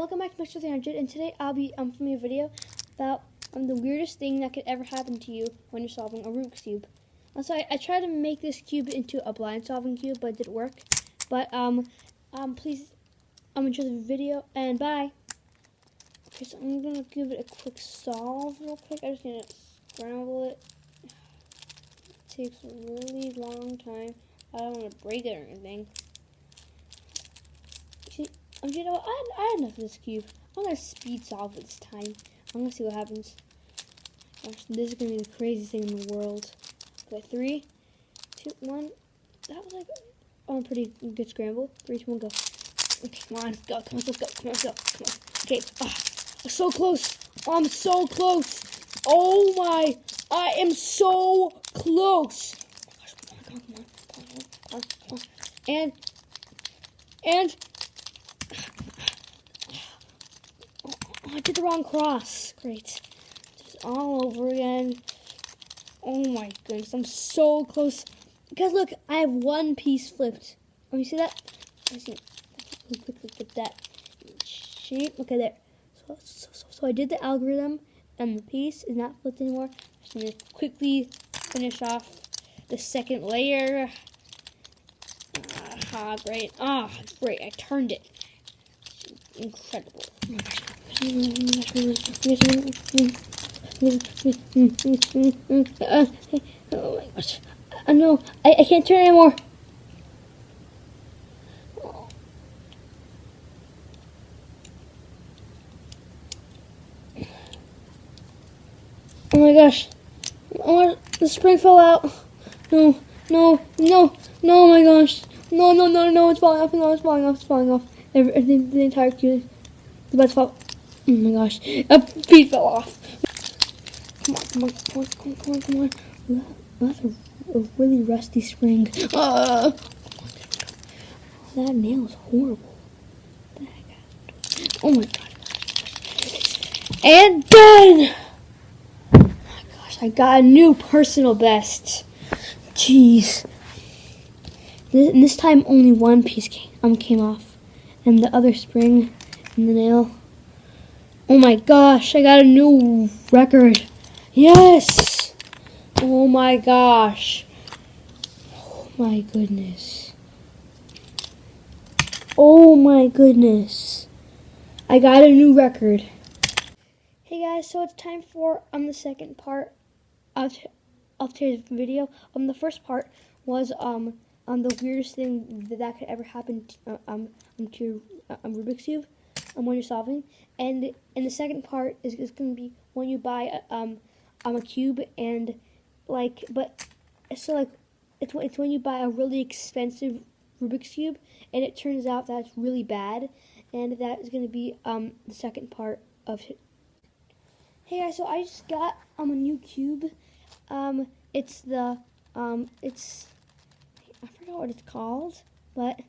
welcome back to Mr. 300, and today I'll be filming a video about the weirdest thing that could ever happen to you when you're solving a Rubik's Cube. So I tried to make this cube into a blind solving cube, but it didn't work. But please enjoy the video, and bye. Okay, so I'm gonna give it a quick solve real quick. I just need to scramble it. It takes a really long time. I don't want to break it or anything. See, you know what? I had enough of this cube. I'm gonna speed solve it this time. I'm gonna see what happens. Gosh, this is gonna be the craziest thing in the world. Okay, 3, 2, 1. That was like a pretty good scramble. 3, 2, 1, go. Okay, come on, let's go. Come on, let's go. Come on, let's go. Come on. Okay, I'm so close. I'm so close. Oh my! I am so close. Oh my gosh, come on. And. I did the wrong cross. Great. Just all over again. Oh my goodness, I'm so close. Because look, I have one piece flipped. Oh, you see that? I see. Quickly get that shape. Okay, there. So I did the algorithm, and the piece is not flipped anymore. Just need to quickly finish off the second layer. Great. Great. I turned it. Incredible. Oh my gosh. Oh my gosh. No, I can't turn anymore. Oh my gosh. Oh, the spring fell out. No, oh my gosh. No, it's falling off. No, it's falling off. The entire cube. The bed fell. Oh my gosh. A piece fell off. Come on. That's a really rusty spring. That nail is horrible. What the heck? Oh my god. And done! Oh my gosh, I got a new personal best. Jeez. This time only one piece came off. And the other spring in the nail. Oh my gosh, I got a new record. Yes! Oh my gosh. Oh my goodness. Oh my goodness. I got a new record. Hey guys, so it's time for the second part of today's video. The first part was the weirdest thing that could ever happen to Rubik's Cube when you're solving, and the second part is going to be when you buy a cube, and it's when you buy a really expensive Rubik's Cube and it turns out that it's really bad, and that is going to be the second part of it. Hey guys, so I just got a new cube. It's I forgot what it's called, but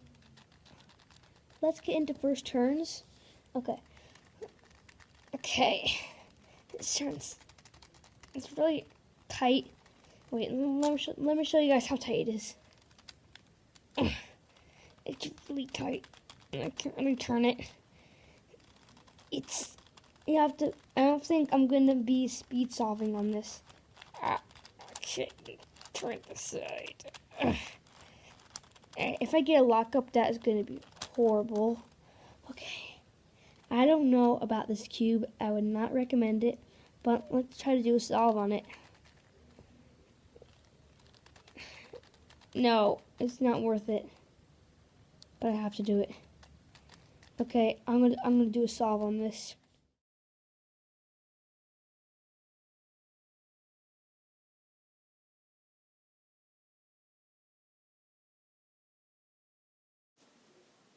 let's get into first turns. Okay. This turns. It's really tight. Wait, let me show you guys how tight it is. It's really tight. I can't really turn it. You have to. I don't think I'm gonna be speed solving on this. Okay, turn it aside. If I get a lockup, that is gonna be horrible. Okay, I don't know about this cube. I would not recommend it, but let's try to do a solve on it. No, it's not worth it, but I have to do it. Okay, I'm gonna do a solve on this.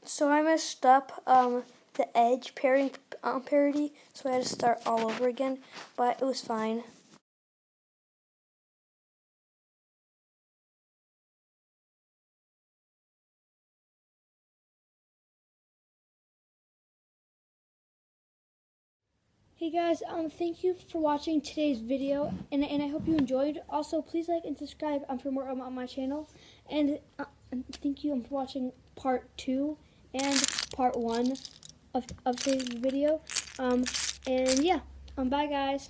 So I messed up the edge parity, so I had to start all over again, but it was fine. Hey guys, thank you for watching today's video, and I hope you enjoyed. Also, please like and subscribe for more on my channel, and thank you for watching part 2 and part 1 of today's video. And yeah, bye guys.